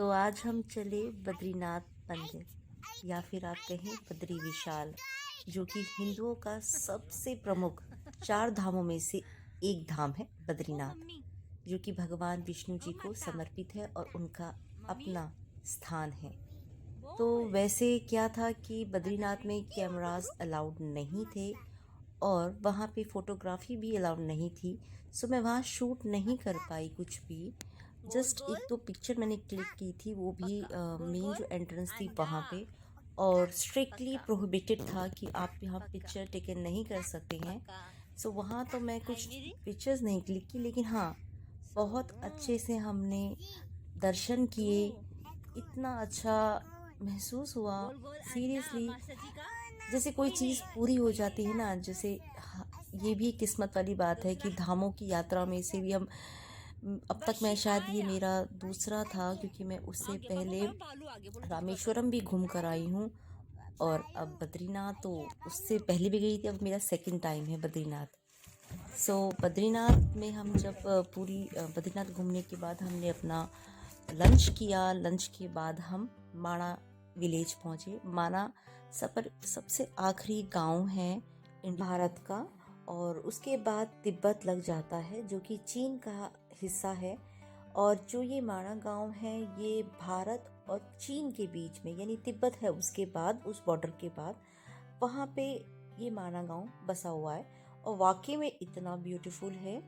तो आज हम चले बद्रीनाथ मंदिर, या फिर आप कहें बद्री विशाल, जो कि हिंदुओं का सबसे प्रमुख 4 धामों में से एक धाम है बद्रीनाथ, जो कि भगवान विष्णु जी को समर्पित है और उनका अपना स्थान है। तो वैसे क्या था कि बद्रीनाथ में कैमरास अलाउड नहीं थे और वहाँ पे फ़ोटोग्राफ़ी भी अलाउड नहीं थी। सो मैं वहाँ शूट नहीं कर पाई कुछ भी। जस्ट 1-2 पिक्चर मैंने क्लिक की थी, वो भी मेन जो एंट्रेंस थी वहाँ पे, और स्ट्रिक्टली प्रोहिबिटेड था कि आप यहाँ पिक्चर टेकन नहीं कर सकते हैं। सो वहाँ तो मैं कुछ पिक्चर्स नहीं क्लिक की, लेकिन हाँ, बहुत अच्छे से हमने दर्शन किए। इतना अच्छा महसूस हुआ, सीरियसली, जैसे कोई चीज़ पूरी हो जाती है ना। जैसे ये भी किस्मत वाली बात है कि धामों की यात्रा में से भी हम अब तक मैं शायद ये मेरा दूसरा था, क्योंकि मैं उससे पहले रामेश्वरम भी घूम कर आई हूँ और अब बद्रीनाथ तो उससे पहले भी गई थी। अब मेरा सेकंड टाइम है बद्रीनाथ। सो बद्रीनाथ में हम जब पूरी बद्रीनाथ घूमने के बाद हमने अपना लंच किया। लंच के बाद हम माणा विलेज पहुँचे। माणा सबसे आखिरी गांव है भारत का, और उसके बाद तिब्बत लग जाता है, जो कि चीन का हिस्सा है। और जो ये माणा गांव है, ये भारत और चीन के बीच में, यानी तिब्बत है उसके बाद, उस बॉर्डर के बाद वहाँ पे ये माणा गांव बसा हुआ है। और वाकई में इतना ब्यूटीफुल है,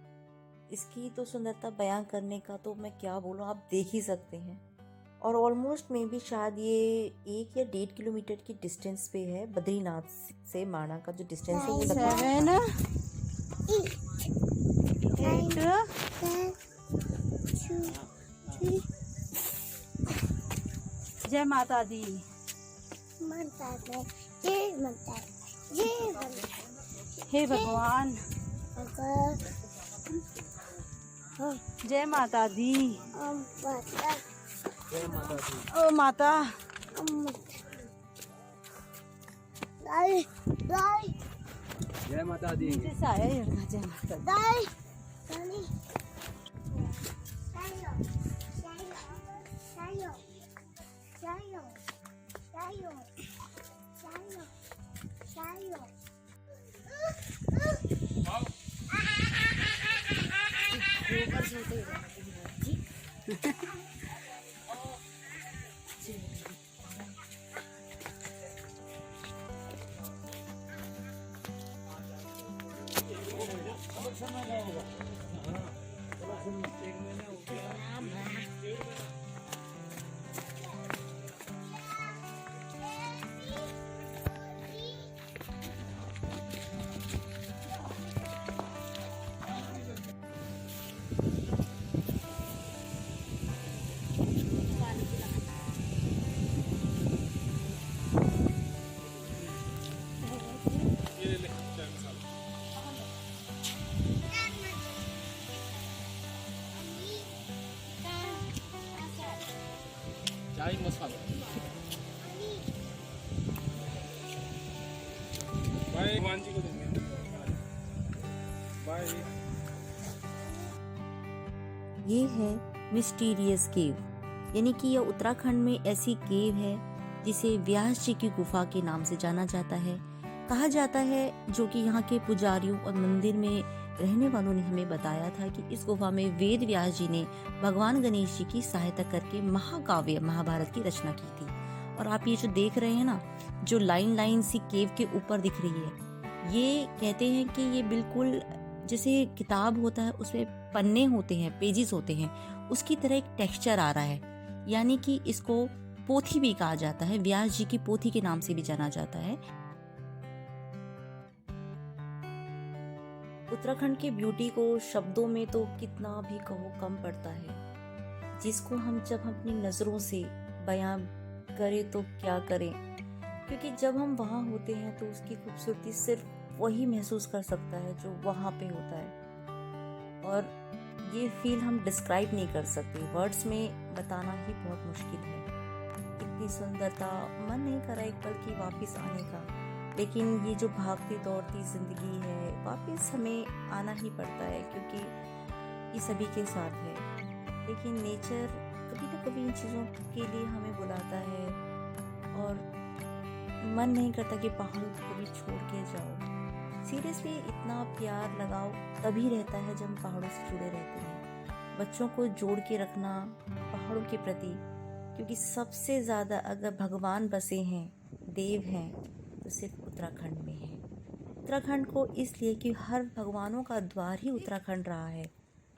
इसकी तो सुंदरता बयां करने का तो मैं क्या बोलूँ, आप देख ही सकते हैं। और ऑलमोस्ट में भी शायद ये 1 या 1.5 किलोमीटर की डिस्टेंस पे है। बद्रीनाथ से माणा का जो डिस्टेंस है वो लगभग 7 जय माता दी। हे भगवान, जय माता दी। ओ माता, जय माता दी। नीचे से आया ये जय माता दी। चाय मसाला भाई भगवान जी को देंगे। बाय। ये है मिस्टीरियस केव, यानी कि यह उत्तराखंड में ऐसी केव है जिसे व्यास जी की गुफा के नाम से जाना जाता है। कहा जाता है, जो कि यहाँ के पुजारियों और मंदिर में रहने वालों ने हमें बताया था, कि इस गुफा में वेद व्यास जी ने भगवान गणेश जी की सहायता करके महाकाव्य महाभारत की रचना की थी। और आप ये जो देख रहे हैं ना, जो लाइन लाइन सी केव के ऊपर दिख रही है, ये कहते हैं कि ये बिल्कुल जैसे किताब होता है, उसमें पन्ने होते हैं, पेजेस होते हैं, उसकी तरह एक टेक्सचर आ रहा है। यानी कि इसको पोथी भी कहा जाता है, व्यास जी की पोथी के नाम से भी जाना जाता है। उत्तराखंड की ब्यूटी को शब्दों में तो कितना भी कहो कम पड़ता है, जिसको हम जब अपनी नज़रों से बयां करें तो क्या करें, क्योंकि जब हम वहाँ होते हैं तो उसकी खूबसूरती सिर्फ वही महसूस कर सकता है जो वहाँ पे होता है। और ये फील हम डिस्क्राइब नहीं कर सकते, वर्ड्स में बताना ही बहुत मुश्किल है। इतनी सुंदरता, मन नहीं करा एक पल की वापस आने का, लेकिन ये जो भागती दौड़ती ज़िंदगी है, वापस हमें आना ही पड़ता है, क्योंकि ये सभी के साथ है। लेकिन नेचर कभी ना कभी इन चीज़ों के लिए हमें बुलाता है और मन नहीं करता कि पहाड़ों को कभी छोड़ के जाओ। सीरियसली इतना प्यार लगाओ तभी रहता है जब हम पहाड़ों से जुड़े रहते हैं। बच्चों को जोड़ के रखना पहाड़ों के प्रति, क्योंकि सबसे ज़्यादा अगर भगवान बसे हैं, देव हैं, तो सिर्फ उत्तराखंड में है। उत्तराखंड को इसलिए कि हर भगवानों का द्वार ही उत्तराखंड रहा है।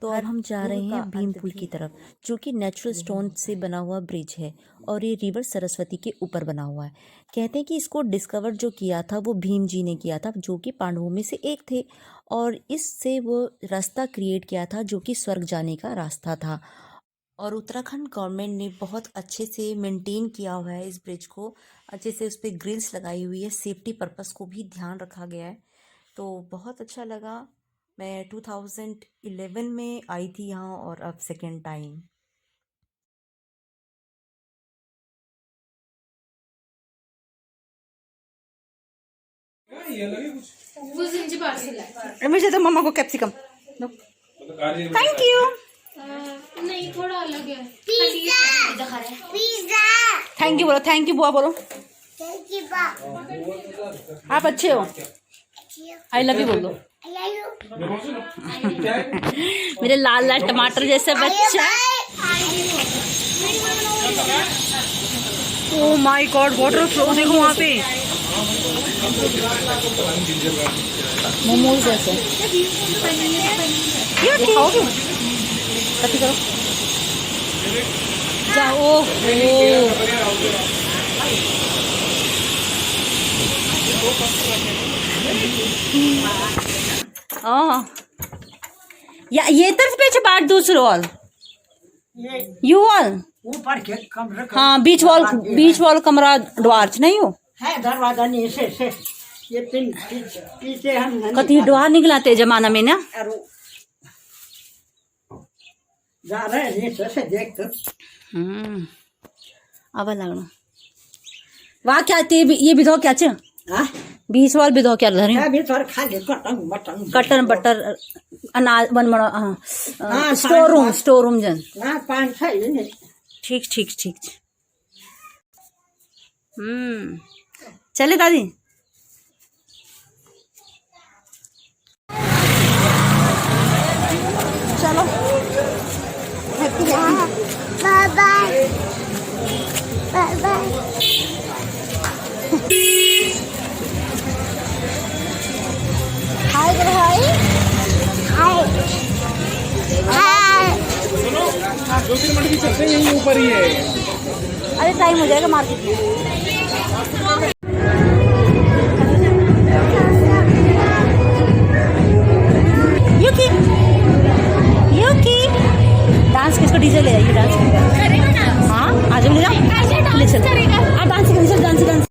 तो अब हम जा रहे हैं भीम पुल की तरफ, जो कि नेचुरल स्टोन से बना हुआ ब्रिज है और ये रिवर सरस्वती के ऊपर बना हुआ है। कहते हैं कि इसको डिस्कवर जो किया था वो भीम जी ने किया था, जो कि पांडवों में से एक थे, और इससे वो रास्ता क्रिएट किया था जो कि स्वर्ग जाने का रास्ता था। और उत्तराखंड गवर्नमेंट ने बहुत अच्छे से मेंटेन किया हुआ है इस ब्रिज को, अच्छे से उस पर ग्रिल्स लगाई हुई है, सेफ्टी पर्पस को भी ध्यान रखा गया है। तो बहुत अच्छा लगा। मैं 2011 में आई थी यहाँ और अब सेकेंड टाइम। ये लगे कुछ मुझे तो मम्मा को कैप्सिकम। Thank you. नहीं थोड़ा अलग है। थैंक यू बोलो, थैंक यू बुआ बोलो। आप अच्छे हो। आई लव यू बोल दो। मेरे लाल लाल टमाटर जैसे बच्चा। Oh my God, water flow देखो वहाँ पे, मोमोज जैसे। ये खाओगे? कभी करो जाओ। या ये तरफ पीछे बाट दूसरे वॉल, यू वॉल ऊपर के कमरे का हाँ, बीच वॉल कमरा द्वार नहीं हो है, दरवाजा नहीं से ये पिन पीछे हम कति द्वार निकलाते जमाना में ना। जा रहे हैं नीचे से देख कर। अब लगना वाह क्या ये विधो क्या चे हाँ बीच वाल विधो क्या धरी अभी तो खाली कटन बटर अनाज बन बनो हाँ, स्टोर रूम जन ना पान है ये नहीं। ठीक ठीक ठीक। चले दादी। चलो बाय बाय बाय बाय। हाय करो, हाय हाय हाय। 2-3 मिनट भी चलते हैं, यहीं ऊपर ही है। अरे टाइम हो जाएगा मार्केट में। युकी डांस किसको डीजे ले आइए, डांस हाँ आज ले जाओ, ले चल। Dance dance